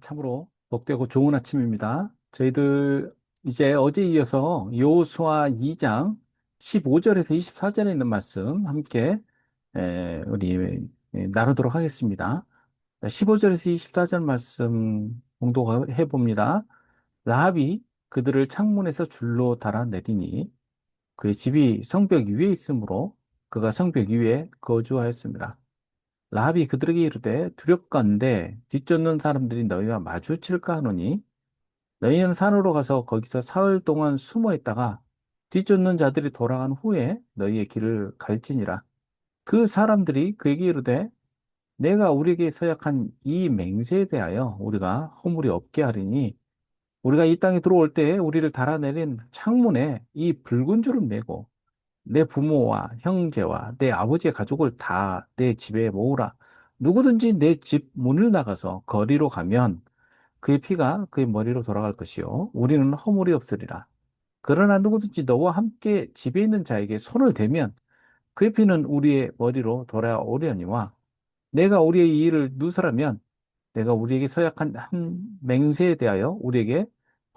참으로 복되고 좋은 아침입니다. 저희들 이제 어제 이어서 여호수아 2장 15절에서 24절에 있는 말씀 함께 우리 나누도록 하겠습니다. 15절에서 24절 말씀 공독해 봅니다. 라합이 그들을 창문에서 줄로 달아내리니 그의 집이 성벽 위에 있으므로 그가 성벽 위에 거주하였습니다. 라합이 그들에게 이르되 두렵건대 뒤쫓는 사람들이 너희와 마주칠까 하노니 너희는 산으로 가서 거기서 사흘 동안 숨어 있다가 뒤쫓는 자들이 돌아간 후에 너희의 길을 갈지니라. 그 사람들이 그에게 이르되 내가 우리에게 서약한 이 맹세에 대하여 우리가 허물이 없게 하리니 우리가 이 땅에 들어올 때에 우리를 달아내린 창문에 이 붉은 줄을 메고 내 부모와 형제와 내 아버지의 가족을 다 내 집에 모으라. 누구든지 내 집 문을 나가서 거리로 가면 그의 피가 그의 머리로 돌아갈 것이요. 우리는 허물이 없으리라. 그러나 누구든지 너와 함께 집에 있는 자에게 손을 대면 그의 피는 우리의 머리로 돌아오려니와 내가 우리의 이 일을 누설하면 내가 우리에게 서약한 한 맹세에 대하여 우리에게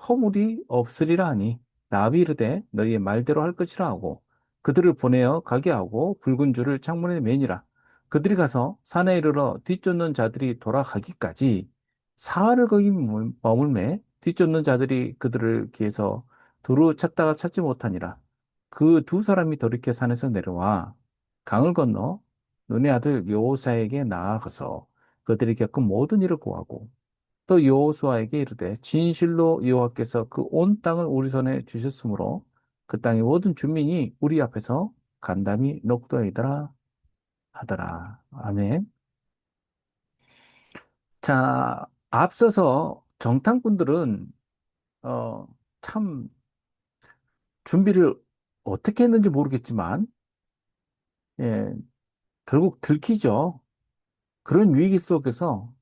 허물이 없으리라 하니 라합이 이르되 너희의 말대로 할 것이라 하고 그들을 보내어 가게 하고 붉은 줄을 창문에 매니라. 그들이 가서 산에 이르러 뒤쫓는 자들이 돌아가기까지 사흘을 거기 머물매 뒤쫓는 자들이 그들을 길에서 두루 찾다가 찾지 못하니라. 그 두 사람이 돌이켜 산에서 내려와 강을 건너 눈의 아들 여호사에게 나아가서 그들이 겪은 모든 일을 고하고 또 여호수아에게 이르되 진실로 여호와께서 그 온 땅을 우리 손에 주셨으므로 그 땅의 모든 주민이 우리 앞에서 간담이 녹도이더라 하더라. 아멘. 자, 앞서서 정탐꾼들은 어, 참 준비를 어떻게 했는지 모르겠지만 예, 결국 들키죠. 그런 위기 속에서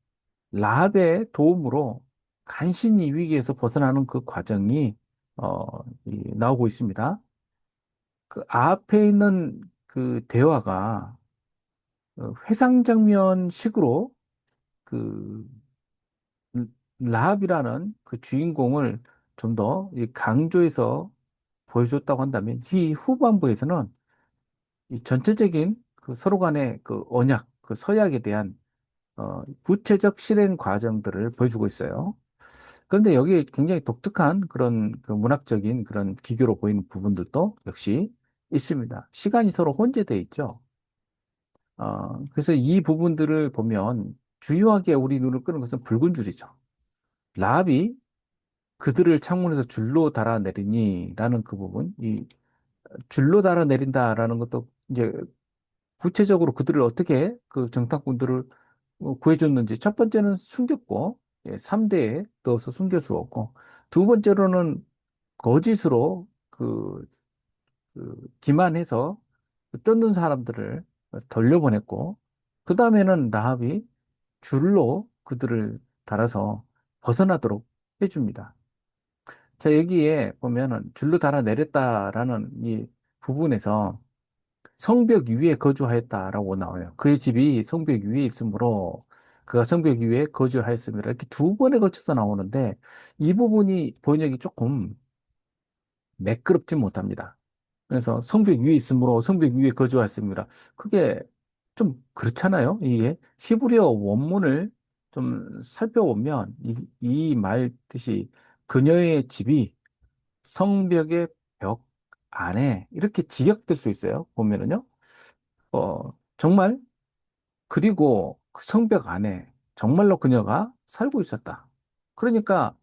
라합의 도움으로 간신히 위기에서 벗어나는 그 과정이 나오고 있습니다. 그 앞에 있는 그 대화가 회상 장면식으로 그 라합이라는 그 주인공을 좀 더 강조해서 보여줬다고 한다면 이 후반부에서는 이 전체적인 그 서로 간의 그 언약, 그 서약에 대한 구체적 실행 과정들을 보여주고 있어요. 그런데 여기에 굉장히 독특한 그런 그 문학적인 그런 기교로 보이는 부분들도 역시 있습니다. 시간이 서로 혼재되어 있죠. 그래서 이 부분들을 보면 주요하게 우리 눈을 끄는 것은 붉은 줄이죠. 라합이 그들을 창문에서 줄로 달아내리니라는 그 부분, 이 줄로 달아내린다라는 것도 이제 구체적으로 그들을 어떻게 그 정탐꾼들을 구해줬는지 첫 번째는 숨겼고, 3대에 넣어서 숨겨주었고, 두 번째로는 거짓으로 기만해서 쫓는 사람들을 돌려보냈고, 그 다음에는 라합이 줄로 그들을 달아서 벗어나도록 해줍니다. 자, 여기에 보면은 줄로 달아 내렸다라는 이 부분에서 성벽 위에 거주하였다라고 나와요. 그의 집이 성벽 위에 있으므로 그가 성벽 위에 거주하였습니다. 이렇게 두 번에 걸쳐서 나오는데 이 부분이 번역이 조금 매끄럽지 못합니다. 그래서 성벽 위에 있으므로 성벽 위에 거주하였습니다. 그게 좀 그렇잖아요. 이게 히브리어 원문을 좀 살펴보면 이 말 뜻이 그녀의 집이 성벽의 벽 안에 이렇게 직역될 수 있어요. 보면은요. 정말 그리고 그 성벽 안에 정말로 그녀가 살고 있었다. 그러니까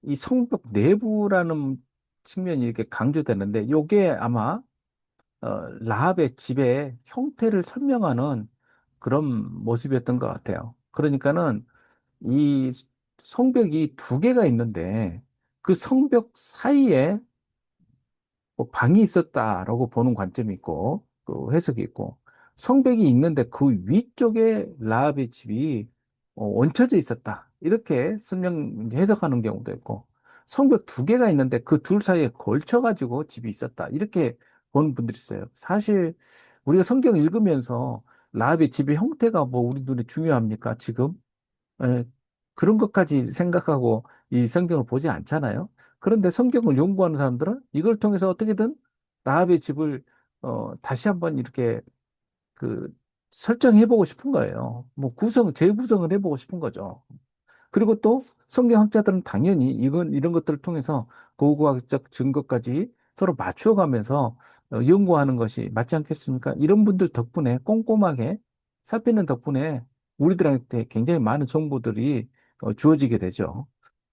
이 성벽 내부라는 측면이 이렇게 강조되는데 요게 아마 라합의 집의 형태를 설명하는 그런 모습이었던 것 같아요. 그러니까는 이 성벽이 두 개가 있는데 그 성벽 사이에 뭐 방이 있었다라고 보는 관점이 있고 그 해석이 있고 성벽이 있는데 그 위쪽에 라합의 집이 얹혀져 있었다 이렇게 설명 이제 해석하는 경우도 있고 성벽 두 개가 있는데 그 둘 사이에 걸쳐 가지고 집이 있었다 이렇게 보는 분들이 있어요. 사실 우리가 성경 읽으면서 라합의 집의 형태가 뭐 우리 눈에 중요합니까 지금? 예, 그런 것까지 생각하고 이 성경을 보지 않잖아요. 그런데 성경을 연구하는 사람들은 이걸 통해서 어떻게든 라합의 집을 다시 한번 이렇게 그 설정해보고 싶은 거예요. 뭐 재구성을 해보고 싶은 거죠. 그리고 또 성경학자들은 당연히 이런 것들을 통해서 고고학적 증거까지 서로 맞추어가면서 연구하는 것이 맞지 않겠습니까? 이런 분들 덕분에 꼼꼼하게 살피는 덕분에 우리들한테 굉장히 많은 정보들이 주어지게 되죠.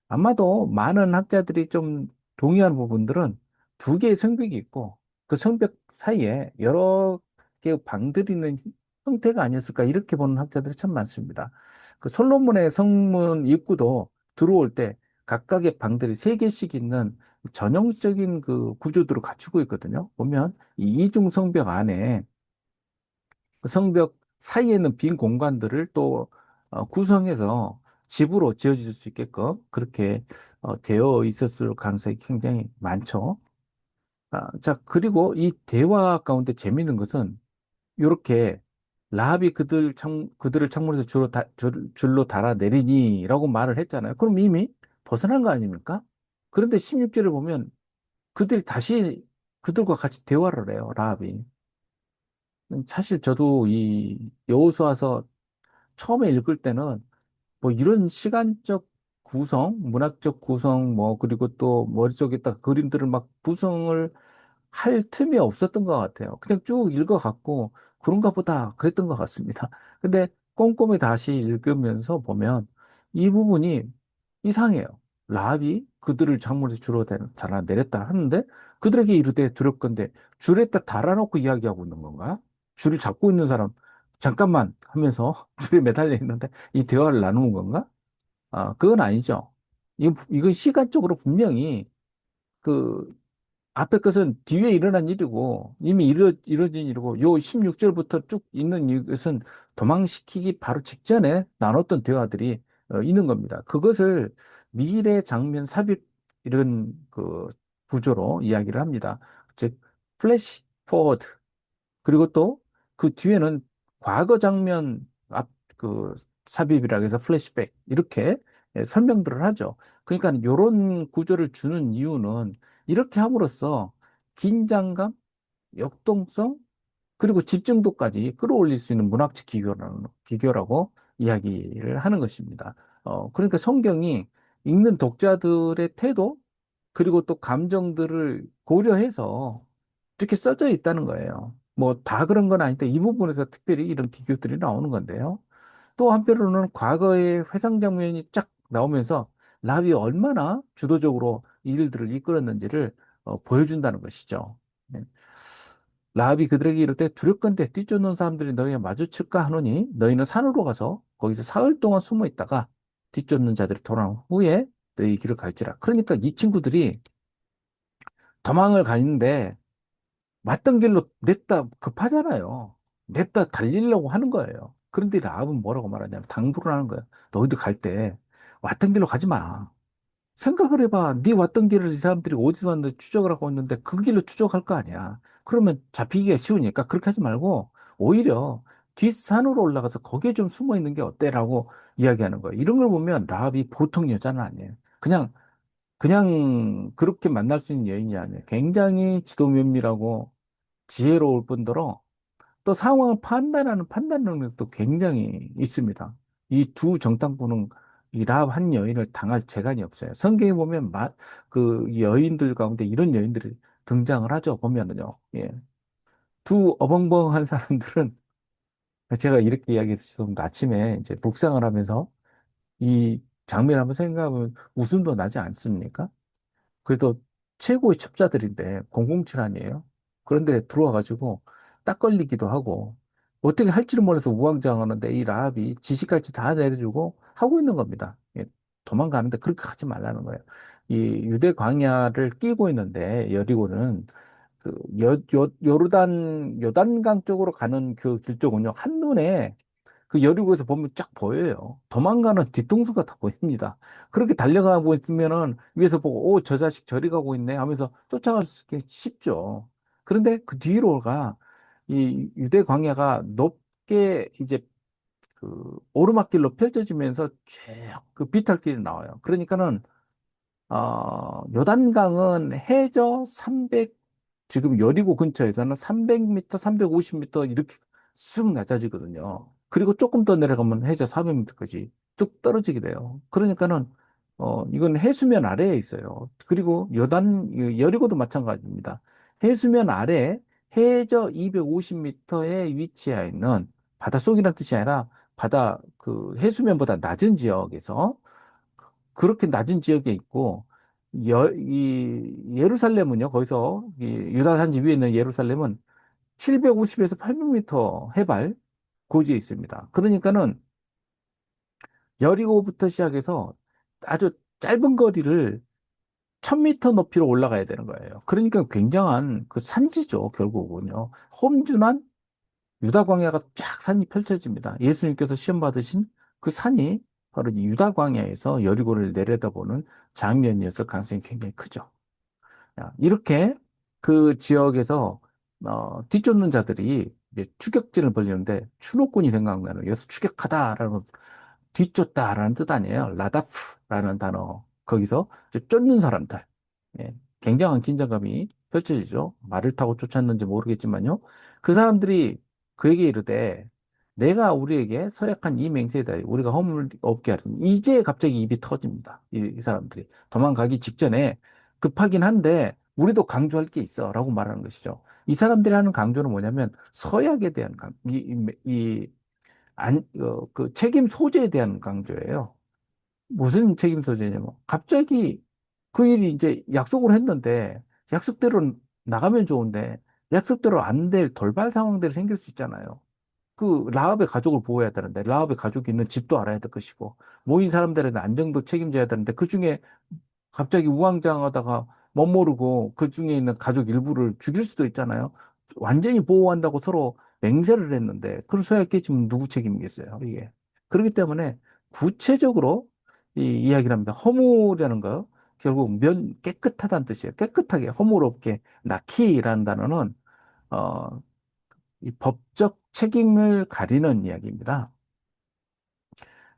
아마도 많은 학자들이 좀 동의하는 부분들은 두 개의 성벽이 있고 그 성벽 사이에 여러 개의 방들이 있는 형태가 아니었을까 이렇게 보는 학자들이 참 많습니다. 그 솔로몬의 성문 입구도 들어올 때 각각의 방들이 세 개씩 있는 전형적인 그 구조들을 갖추고 있거든요. 보면 이 이중 성벽 안에 그 성벽 사이에 있는 빈 공간들을 또 구성해서 집으로 지어질 수 있게끔 그렇게 되어 있었을 가능성이 굉장히 많죠. 자, 그리고 이 대화 가운데 재미있는 것은 이렇게 라합이 그들을 창문에서 줄로 달아내리니라고 말을 했잖아요. 그럼 이미 벗어난 거 아닙니까? 그런데 16절을 보면 그들이 다시 그들과 같이 대화를 해요, 라합이. 사실 저도 이 여호수아서 처음에 읽을 때는 뭐 이런 시간적 구성, 문학적 구성, 뭐 그리고 또 머릿속에다 그림들을 막 구성을 할 틈이 없었던 것 같아요. 그냥 쭉 읽어갖고 그런가 보다 그랬던 것 같습니다. 근데 꼼꼼히 다시 읽으면서 보면 이 부분이 이상해요. 라합이 그들을 작물에서 주로 달아 내렸다 하는데 그들에게 이르되 두렵건대 줄에다 달아놓고 이야기하고 있는 건가? 줄을 잡고 있는 사람 잠깐만 하면서 줄에 매달려 있는데 이 대화를 나누는 건가? 그건 아니죠. 이건 시간적으로 분명히 그 앞에 것은 뒤에 일어난 일이고 이미 이뤄진 일이고 요 16절부터 쭉 있는 이것은 도망시키기 바로 직전에 나눴던 대화들이 있는 겁니다. 그것을 미래 장면 삽입 이런 그 구조로 이야기를 합니다. 즉 플래시 포워드 그리고 또 그 뒤에는 과거 장면 그 삽입이라고 해서 플래시백 이렇게 설명들을 하죠. 그러니까 이런 구조를 주는 이유는 이렇게 함으로써 긴장감, 역동성, 그리고 집중도까지 끌어올릴 수 있는 문학적 기교라고 이야기를 하는 것입니다. 그러니까 성경이 읽는 독자들의 태도, 그리고 또 감정들을 고려해서 이렇게 써져 있다는 거예요. 뭐 다 그런 건 아닌데 이 부분에서 특별히 이런 기교들이 나오는 건데요. 또 한편으로는 과거의 회상 장면이 쫙 나오면서 라비 얼마나 주도적으로 이 일들을 이끌었는지를 보여준다는 것이죠. 네. 라합이 그들에게 이르되 두렵건대 뛰쫓는 사람들이 너희와 마주칠까 하노니 너희는 산으로 가서 거기서 사흘 동안 숨어 있다가 뒤쫓는 자들이 돌아온 후에 너희 길을 갈지라. 그러니까 이 친구들이 도망을 가는데 왔던 길로 냅다 급하잖아요. 냅다 달리려고 하는 거예요. 그런데 라합은 뭐라고 말하냐면 당부를 하는 거예요. 너희들 갈 때 왔던 길로 가지 마. 생각을 해봐. 네 왔던 길을 이 사람들이 어디서 왔는데 추적을 하고 있는데 그 길로 추적할 거 아니야. 그러면 잡히기가 쉬우니까 그렇게 하지 말고 오히려 뒷산으로 올라가서 거기에 좀 숨어 있는 게 어때라고 이야기하는 거예요. 이런 걸 보면 라합이 보통 여자는 아니에요. 그냥 그렇게 만날 수 있는 여인이 아니에요. 굉장히 지도 면밀하고 지혜로울 뿐더러 또 상황을 판단하는 판단 능력도 굉장히 있습니다. 이 두 정탐꾼은 이 라합 한 여인을 당할 재간이 없어요. 성경에 보면 그 여인들 가운데 이런 여인들이 등장을 하죠. 보면은요. 예. 두 어벙벙한 사람들은 제가 이렇게 이야기해서 죄송합니다. 아침에 이제 묵상을 하면서 이 장면을 한번 생각하면 웃음도 나지 않습니까? 그래도 최고의 첩자들인데 007 아니에요? 그런데 들어와가지고 딱 걸리기도 하고 어떻게 할 줄을 몰라서 우왕좌왕하는데 이 라합이 지시까지 다 내려주고 하고 있는 겁니다. 예, 도망가는데 그렇게 하지 말라는 거예요. 이 유대 광야를 끼고 있는데 여리고는 그 요단강 쪽으로 가는 그 길 쪽은요 한눈에 그 여리고에서 보면 쫙 보여요. 도망가는 뒤통수가 다 보입니다. 그렇게 달려가고 있으면은 위에서 보고, 오, 저 자식 저리 가고 있네 하면서 쫓아갈 수 있게 쉽죠. 그런데 그 뒤로가 이 유대 광야가 높게 이제 오르막길로 펼쳐지면서 쭉 그 비탈길이 나와요. 그러니까는 요단강은 해저 300, 지금 여리고 근처에서는 300m, 350m 이렇게 쑥 낮아지거든요. 그리고 조금 더 내려가면 해저 400m까지 뚝 떨어지게 돼요. 그러니까는, 이건 해수면 아래에 있어요. 그리고 여리고도 마찬가지입니다. 해수면 아래 해저 250m에 위치해 있는 바닷속이라는 뜻이 아니라 해수면보다 낮은 지역에서 그렇게 낮은 지역에 있고, 이 예루살렘은요, 거기서, 이 유다 산지 위에 있는 예루살렘은 750에서 800m 해발 고지에 있습니다. 그러니까는 여리고부터 시작해서 아주 짧은 거리를 1000m 높이로 올라가야 되는 거예요. 그러니까 굉장한 그 산지죠, 결국은요. 험준한 유다 광야가 쫙 산이 펼쳐집니다. 예수님께서 시험 받으신 그 산이 바로 이 유다 광야에서 여리고를 내려다보는 장면이었을 가능성이 굉장히 크죠. 이렇게 그 지역에서 뒤쫓는 자들이 이제 추격진을 벌리는데 추노꾼이 생각나는 여기서 추격하다라는 뒤쫓다라는 뜻 아니에요. 라다프라는 단어. 거기서 이제 쫓는 사람들. 예, 굉장한 긴장감이 펼쳐지죠. 말을 타고 쫓았는지 모르겠지만요. 그 사람들이 그에게 이르되 내가 우리에게 서약한 이 맹세다. 우리가 허물 없게 하리니. 이제 갑자기 입이 터집니다. 이 사람들이. 도망가기 직전에 급하긴 한데 우리도 강조할 게 있어. 라고 말하는 것이죠. 이 사람들이 하는 강조는 뭐냐면 서약에 대한 그 책임 소재에 대한 강조예요. 무슨 책임 소재냐면 갑자기 그 일이 이제 약속을 했는데 약속대로 나가면 좋은데 약속대로 안 될 돌발 상황들이 생길 수 있잖아요. 그 라합의 가족을 보호해야 되는데 라합의 가족이 있는 집도 알아야 될 것이고 모인 사람들의 안정도 책임져야 되는데 그중에 갑자기 우왕좌왕하다가 멋모르고 그 중에 있는 가족 일부를 죽일 수도 있잖아요. 완전히 보호한다고 서로 맹세를 했는데 그걸 소유했겠지만 누구 책임이겠어요, 이게. 그렇기 때문에 구체적으로 이 이야기를 합니다. 허무라는 거 결국 깨끗하다는 뜻이에요. 깨끗하게 허물 없게 나키라는 단어는 어, 이 법적 책임을 가리는 이야기입니다.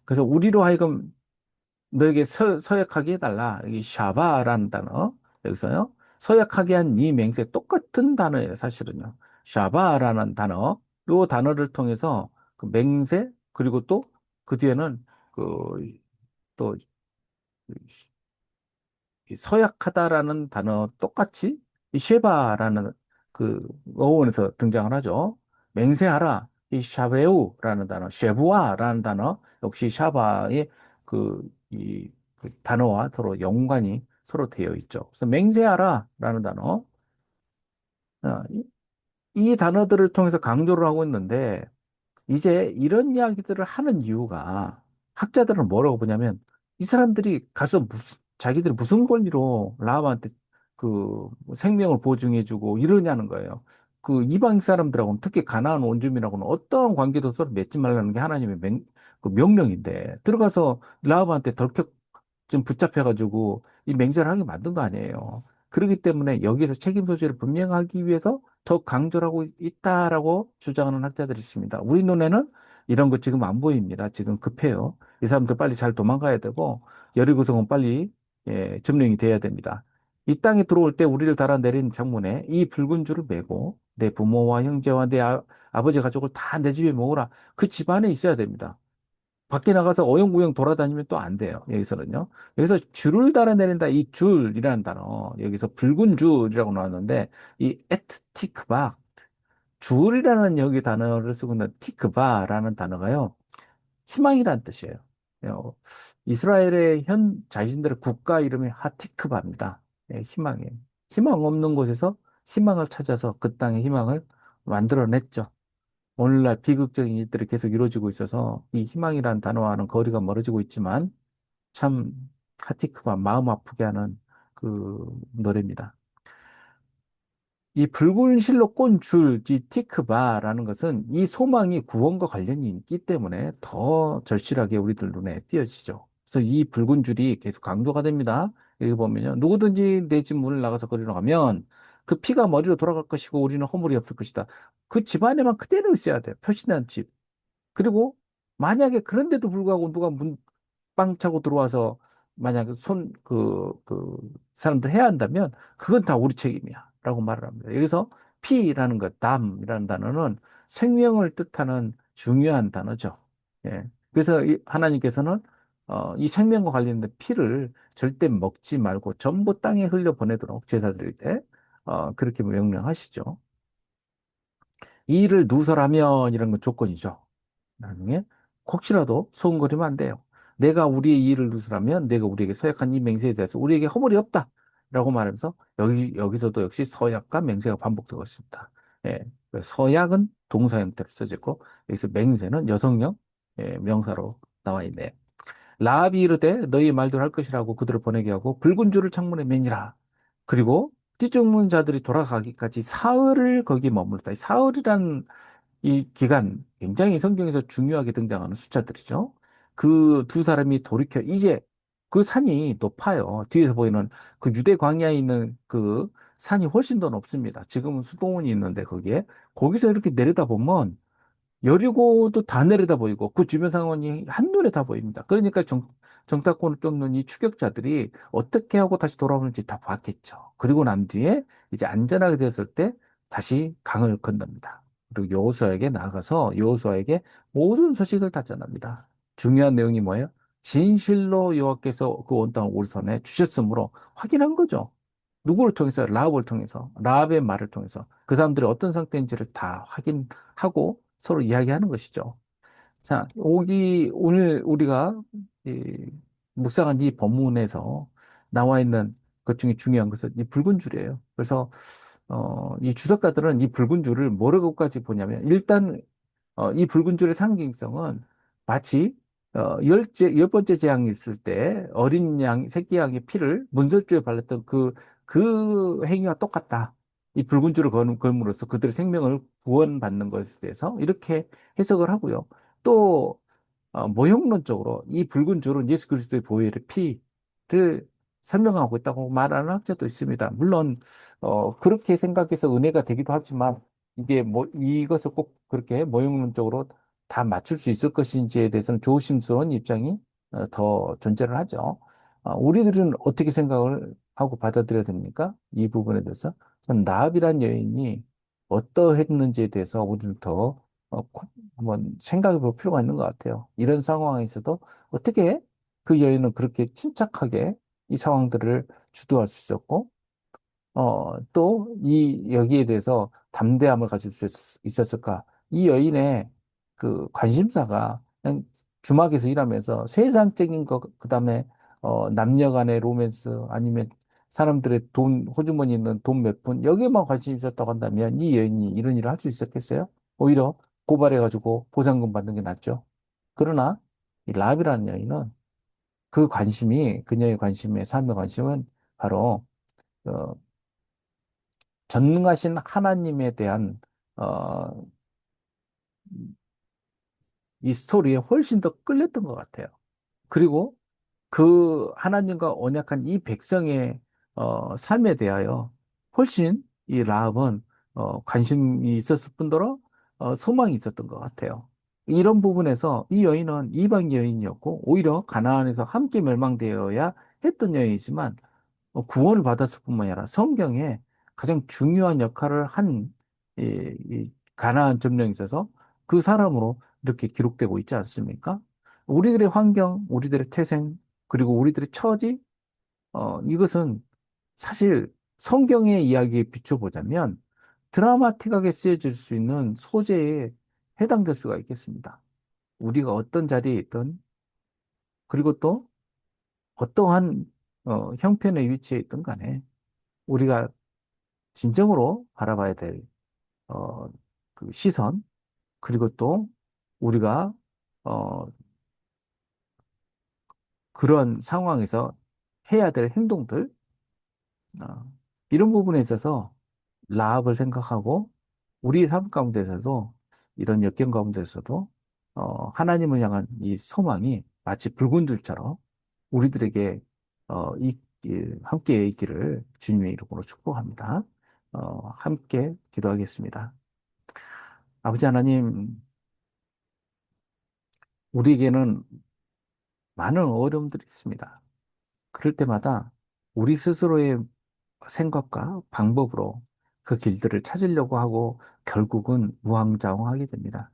그래서 우리로 하여금 너에게 서약하게 해달라. 여기 샤바라는 단어. 여기서요. 서약하게 한 이 맹세 똑같은 단어예요, 사실은요. 샤바라는 단어. 요 단어를 통해서 그 맹세, 그리고 또 그 뒤에는 또 이 서약하다라는 단어 똑같이 이 쉐바라는 그 어원에서 등장을 하죠. 맹세하라. 이 샤베우라는 단어, 쉐부아라는 단어 역시 샤바의 그 단어와 서로 연관이 서로 되어 있죠. 그래서 맹세하라라는 단어, 이 단어들을 통해서 강조를 하고 있는데 이제 이런 이야기들을 하는 이유가 학자들은 뭐라고 보냐면 이 사람들이 가서 자기들이 무슨 권리로 라합한테 그 생명을 보증해주고 이러냐는 거예요. 그 이방 사람들하고는 특히 가나안 원주민하고는 어떠한 관계도 서로 맺지 말라는 게 하나님의 그 명령인데 들어가서 라합한테 덜컥 좀 붙잡혀가지고 이 맹세를 하게 만든 거 아니에요. 그렇기 때문에 여기에서 책임 소재를 분명하기 위해서 더 강조를 하고 있다라고 주장하는 학자들이 있습니다. 우리 눈에는 이런 거 지금 안 보입니다. 지금 급해요. 이 사람들 빨리 잘 도망가야 되고 여리고성은 빨리 점령이 돼야 됩니다. 이 땅에 들어올 때 우리를 달아내린 장문에 이 붉은 줄을 메고 내 부모와 형제와 내 아버지 가족을 다 내 집에 모으라. 그 집안에 있어야 됩니다. 밖에 나가서 어영부영 돌아다니면 또 안 돼요. 여기서는요. 여기서 줄을 달아내린다. 이 줄이라는 단어. 여기서 붉은 줄이라고 나왔는데 이 에트티크바 줄이라는 여기 단어를 쓰고 있는 티크바라는 단어가요. 희망이라는 뜻이에요. 이스라엘의 자신들의 국가 이름이 하티크바입니다. 희망이에요. 희망 없는 곳에서 희망을 찾아서 그 땅에 희망을 만들어냈죠. 오늘날 비극적인 일들이 계속 이루어지고 있어서 이 희망이라는 단어와는 거리가 멀어지고 있지만 참 하티크바 마음 아프게 하는 그 노래입니다. 이 붉은 실로 꼰 줄, 이 티크바라는 것은 이 소망이 구원과 관련이 있기 때문에 더 절실하게 우리들 눈에 띄어지죠. 그래서 이 붉은 줄이 계속 강조가 됩니다. 여기 보면요. 누구든지 내 집 문을 나가서 거리로 가면 그 피가 머리로 돌아갈 것이고 우리는 허물이 없을 것이다. 그 집안에만 그대로 있어야 돼요. 표시난 집. 그리고 만약에 그런데도 불구하고 누가 문 빵 차고 들어와서 만약에 사람들 해야 한다면 그건 다 우리 책임이야. 라고 말을 합니다. 여기서 피라는 것, 담이라는 단어는 생명을 뜻하는 중요한 단어죠. 예. 그래서 하나님께서는 이 생명과 관련된 피를 절대 먹지 말고 전부 땅에 흘려 보내도록 제사 드릴 때 그렇게 명령하시죠. 이 일을 누설하면 이런 건 조건이죠. 나중에 혹시라도 소원거리면 안 돼요. 내가 우리의 이의를 누설하면 내가 우리에게 서약한 이 맹세에 대해서 우리에게 허물이 없다. 라고 말하면서 여기서도 역시 서약과 맹세가 반복되고 있습니다. 예, 그래서 서약은 동사 형태로 써졌고 여기서 맹세는 여성형 명사로 나와 있네요. 라합이 이르되 너희 말대로 할 것이라고 그들을 보내게 하고 붉은 줄을 창문에 매니라. 그리고 띠죽문 자들이 돌아가기까지 사흘을 거기 머물렀다. 이 사흘이라는 이 기간 굉장히 성경에서 중요하게 등장하는 숫자들이죠. 그 두 사람이 돌이켜 이제 그 산이 높아요. 뒤에서 보이는 그 유대 광야에 있는 그 산이 훨씬 더 높습니다. 지금은 수도원이 있는데 거기서 이렇게 내려다 보면 여리고도 다 내려다 보이고 그 주변 상황이 한눈에 다 보입니다. 그러니까 정탐꾼을 쫓는 이 추격자들이 어떻게 하고 다시 돌아오는지 다 봤겠죠. 그리고 난 뒤에 이제 안전하게 되었을 때 다시 강을 건넙니다. 그리고 여호수아에게 나아가서 여호수아에게 모든 소식을 다 전합니다. 중요한 내용이 뭐예요? 진실로 여호와께서 그 온 땅을 우리 손에 주셨으므로 확인한 거죠. 누구를 통해서? 라합을 통해서, 라합의 말을 통해서 그 사람들이 어떤 상태인지를 다 확인하고 서로 이야기하는 것이죠. 자, 오늘 우리가 이, 묵상한 이 본문에서 나와 있는 것 중에 중요한 것은 이 붉은 줄이에요. 그래서 이 주석가들은 이 붉은 줄을 뭐라고까지 보냐면 일단 이 붉은 줄의 상징성은 마치 열 번째 재앙이 있을 때 어린 양, 새끼 양의 피를 문설주에 발랐던 그 행위와 똑같다. 이 붉은 줄을 걸음으로써 그들의 생명을 구원받는 것에 대해서 이렇게 해석을 하고요. 또 모형론적으로 이 붉은 줄은 예수 그리스도의 보혈의 피를 설명하고 있다고 말하는 학자도 있습니다. 물론 그렇게 생각해서 은혜가 되기도 하지만 이게 뭐 이것을 꼭 그렇게 모형론적으로 다 맞출 수 있을 것인지에 대해서는 조심스러운 입장이 더 존재를 하죠. 우리들은 어떻게 생각을 하고 받아들여야 됩니까? 이 부분에 대해서 전 라합이란 여인이 어떠했는지에 대해서 우리는 더 한번 생각해 볼 필요가 있는 것 같아요. 이런 상황에서도 어떻게 그 여인은 그렇게 침착하게 이 상황들을 주도할 수 있었고, 또 여기에 대해서 담대함을 가질 수 있었을까? 이 여인의 그 관심사가 그냥 주막에서 일하면서 세상적인 것, 그 다음에, 남녀 간의 로맨스 아니면 사람들의 호주머니 있는 돈 몇 푼, 여기에만 관심이 있었다고 한다면 이 여인이 이런 일을 할 수 있었겠어요? 오히려 고발해가지고 보상금 받는 게 낫죠. 그러나 이 라합이라는 여인은 그녀의 관심의 삶의 관심은 바로 어, 전능하신 하나님에 대한 어, 이 스토리에 훨씬 더 끌렸던 것 같아요. 그리고 그 하나님과 언약한 이 백성의 삶에 대하여 훨씬 이 라합은 관심이 있었을 뿐더러 소망이 있었던 것 같아요. 이런 부분에서 이 여인은 이방 여인이었고 오히려 가나안에서 함께 멸망되어야 했던 여인이지만 구원을 받았을 뿐만 아니라 성경에 가장 중요한 역할을 한 이 가나안 점령에 있어서 그 사람으로 이렇게 기록되고 있지 않습니까? 우리들의 환경, 우리들의 태생, 그리고 우리들의 처지, 이것은 사실 성경의 이야기에 비춰보자면 드라마틱하게 쓰여질 수 있는 소재에 해당될 수가 있겠습니다. 우리가 어떤 자리에 있든, 그리고 또 어떠한 형편의 위치에 있든 간에 우리가 진정으로 바라봐야 될, 어, 그 시선, 그리고 또 우리가, 어, 그런 상황에서 해야 될 행동들, 어, 이런 부분에 있어서 라합을 생각하고 우리 삶 가운데서도 이런 역경 가운데서도 하나님을 향한 이 소망이 마치 붉은 줄처럼 우리들에게 함께 있기를 주님의 이름으로 축복합니다. 함께 기도하겠습니다. 아버지 하나님, 우리에게는 많은 어려움들이 있습니다. 그럴 때마다 우리 스스로의 생각과 방법으로 그 길들을 찾으려고 하고 결국은 우왕좌왕하게 됩니다.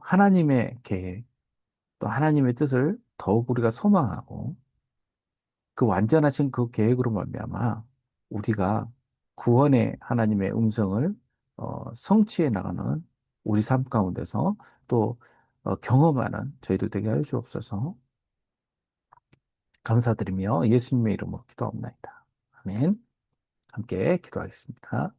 하나님의 계획, 또 하나님의 뜻을 더욱 우리가 소망하고 그 완전하신 그 계획으로 말미암아 우리가 구원의 하나님의 음성을 성취해 나가는 우리 삶 가운데서 또 경험하는 저희들 되게 하여 주옵소서. 감사드리며 예수님의 이름으로 기도합니다. 아멘. 함께 기도하겠습니다.